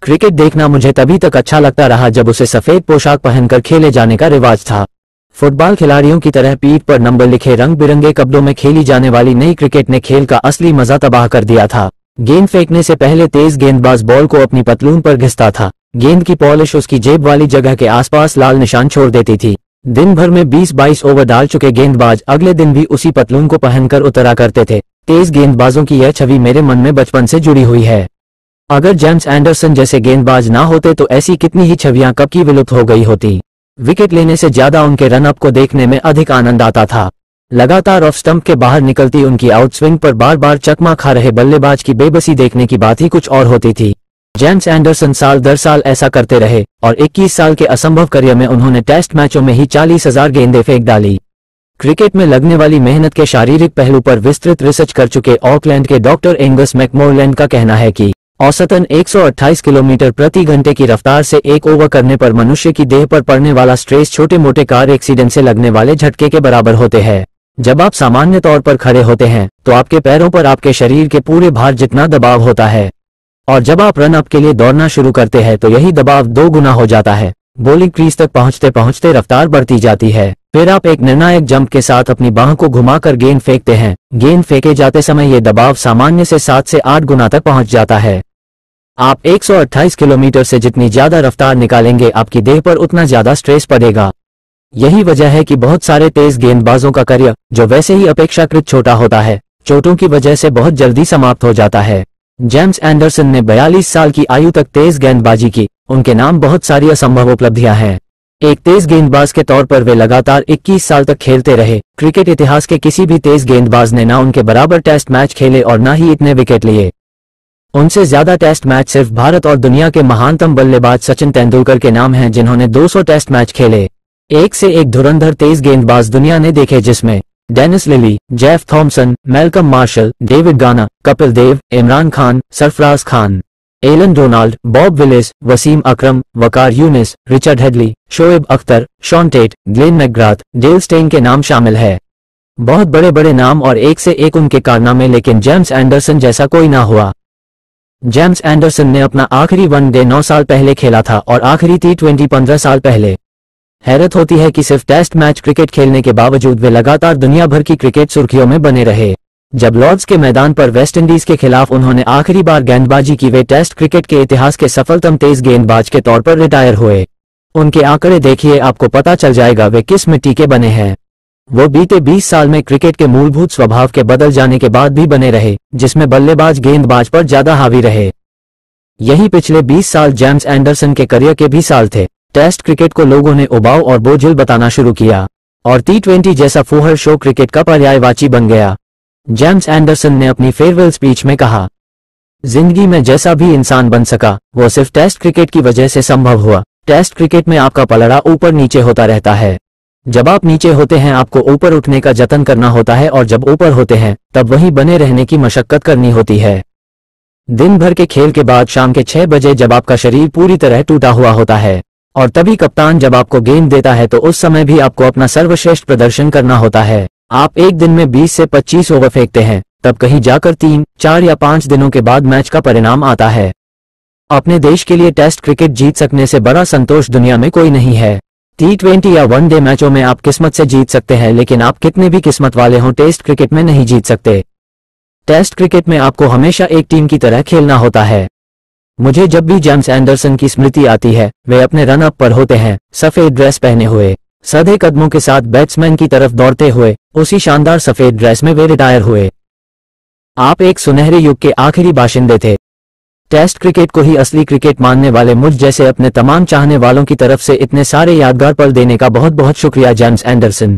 Cricket देखना मुझे तभी तक अच्छा लगता रहा जब उसे सफेद पोशाक पहनकर खेले जाने का रिवाज था। फुटबॉल खिलाड़ियों की तरह पीठ पर नंबर लिखे रंग बिरंगे कपड़ों में खेली जाने वाली नई क्रिकेट ने खेल का असली मजा तबाह कर दिया था। गेंद फेंकने से पहले तेज गेंदबाज बॉल को अपनी पतलून पर घिसता था। गेंद की पॉलिश उसकी जेब वाली जगह के आसपास लाल निशान छोड़ देती थी। दिन भर में 20-22 ओवर डाल चुके गेंदबाज अगले दिन भी उसी पतलून को पहनकर उतरा करते थे। तेज गेंदबाजों की यह छवि मेरे मन में बचपन से जुड़ी हुई है। अगर जेम्स एंडरसन जैसे गेंदबाज ना होते तो ऐसी कितनी ही छवियां कब की विलुप्त हो गई होती। विकेट लेने से ज्यादा उनके रन अप को देखने में अधिक आनंद आता था। लगातार ऑफ स्टंप के बाहर निकलती उनकी आउट स्विंग पर बार बार चकमा खा रहे बल्लेबाज की बेबसी देखने की बात ही कुछ और होती थी। जेम्स एंडरसन साल दर साल ऐसा करते रहे और 21 साल के असंभव करियर में उन्होंने टेस्ट मैचों में ही 40,000 गेंदें फेंक डाली। क्रिकेट में लगने वाली मेहनत के शारीरिक पहलू पर विस्तृत रिसर्च कर चुके ऑकलैंड के डॉक्टर एंगस मैकमोरलैंड का कहना है कि औसतन 128 किलोमीटर प्रति घंटे की रफ्तार से एक ओवर करने पर मनुष्य की देह पर पड़ने वाला स्ट्रेस छोटे मोटे कार एक्सीडेंट से लगने वाले झटके के बराबर होते हैं। जब आप सामान्य तौर पर खड़े होते हैं तो आपके पैरों पर आपके शरीर के पूरे भार जितना दबाव होता है, और जब आप रन अप के लिए दौड़ना शुरू करते हैं तो यही दबाव 2 गुना हो जाता है। बॉलिंग क्रीज तक पहुंचते पहुंचते रफ्तार बढ़ती जाती है। फिर आप एक निर्णायक जंप के साथ अपनी बाह को घुमाकर गेंद फेंकते हैं। गेंद फेंके जाते समय ये दबाव सामान्य से 7 से 8 गुना तक पहुंच जाता है। आप 128 किलोमीटर से जितनी ज्यादा रफ्तार निकालेंगे आपकी देह पर उतना ज्यादा स्ट्रेस पड़ेगा। यही वजह है कि बहुत सारे तेज गेंदबाजों का करियर, जो वैसे ही अपेक्षाकृत छोटा होता है, चोटों की वजह से बहुत जल्दी समाप्त हो जाता है। जेम्स एंडरसन ने 42 साल की आयु तक तेज गेंदबाजी की। उनके नाम बहुत सारी असंभव उपलब्धियां हैं। एक तेज गेंदबाज के तौर पर वे लगातार 21 साल तक खेलते रहे। क्रिकेट इतिहास के किसी भी तेज गेंदबाज ने ना उनके बराबर टेस्ट मैच खेले और ना ही इतने विकेट लिए। उनसे ज्यादा टेस्ट मैच सिर्फ भारत और दुनिया के महानतम बल्लेबाज सचिन तेंदुलकर के नाम हैं, जिन्होंने 200 टेस्ट मैच खेले। एक से एक धुरंधर तेज गेंदबाज दुनिया ने देखे, जिसमें Dennis Lillee, Jeff Thomson, Malcolm Marshall, David गाना, Kapil Dev, Imran Khan, Sarfaraz Khan, Allan Donald, Bob Willis, Wasim Akram, Waqar Younis, Richard Hadlee, Shoaib Akhtar, Shaun Tait, Glenn McGrath, Dale Steyn के नाम शामिल है। बहुत बड़े बड़े नाम और एक से एक उनके कारनामे, लेकिन जेम्स एंडरसन जैसा कोई ना हुआ। जेम्स एंडरसन ने अपना आखिरी वनडे 9 साल पहले खेला था और आखिरी T20 15 साल पहले। हैरत होती है कि सिर्फ टेस्ट मैच क्रिकेट खेलने के बावजूद वे लगातार दुनिया भर की क्रिकेट सुर्खियों में बने रहे। जब लॉर्ड्स के मैदान पर वेस्टइंडीज के खिलाफ उन्होंने आखिरी बार गेंदबाजी की, वे टेस्ट क्रिकेट के इतिहास के सफलतम तेज गेंदबाज के तौर पर रिटायर हुए। उनके आंकड़े देखिए, आपको पता चल जाएगा वे किस मिट्टी के बने हैं। वो बीते 20 साल में क्रिकेट के मूलभूत स्वभाव के बदल जाने के बाद भी बने रहे, जिसमें बल्लेबाज गेंदबाज पर ज्यादा हावी रहे। यही पिछले 20 साल जेम्स एंडरसन के करियर के भी साल थे। टेस्ट क्रिकेट को लोगों ने उबाऊ और बोझिल बताना शुरू किया और T20 जैसा फूहड़ शो क्रिकेट का पर्यायवाची बन गया। जेम्स एंडरसन ने अपनी फेयरवेल स्पीच में कहा, जिंदगी में जैसा भी इंसान बन सका वो सिर्फ टेस्ट क्रिकेट की वजह से संभव हुआ। टेस्ट क्रिकेट में आपका पलड़ा ऊपर नीचे होता रहता है। जब आप नीचे होते हैं आपको ऊपर उठने का जतन करना होता है, और जब ऊपर होते हैं तब वहीं बने रहने की मशक्कत करनी होती है। दिन भर के खेल के बाद शाम के 6 बजे जब आपका शरीर पूरी तरह टूटा हुआ होता है और तभी कप्तान जब आपको गेंद देता है तो उस समय भी आपको अपना सर्वश्रेष्ठ प्रदर्शन करना होता है। आप एक दिन में 20 से 25 ओवर फेंकते हैं, तब कहीं जाकर 3, 4 या 5 दिनों के बाद मैच का परिणाम आता है। अपने देश के लिए टेस्ट क्रिकेट जीत सकने से बड़ा संतोष दुनिया में कोई नहीं है। T20 या वनडे मैचों में आप किस्मत से जीत सकते हैं, लेकिन आप कितने भी किस्मत वाले हों टेस्ट क्रिकेट में नहीं जीत सकते। टेस्ट क्रिकेट में आपको हमेशा एक टीम की तरह खेलना होता है। मुझे जब भी जेम्स एंडरसन की स्मृति आती है, वे अपने रन अप पर होते हैं, सफेद ड्रेस पहने हुए, सधे कदमों के साथ बैट्समैन की तरफ दौड़ते हुए। उसी शानदार सफेद ड्रेस में वे रिटायर हुए। आप एक सुनहरे युग के आखिरी बाशिंदे थे। टेस्ट क्रिकेट को ही असली क्रिकेट मानने वाले मुझ जैसे अपने तमाम चाहने वालों की तरफ से इतने सारे यादगार पल देने का बहुत बहुत शुक्रिया जेम्स एंडरसन।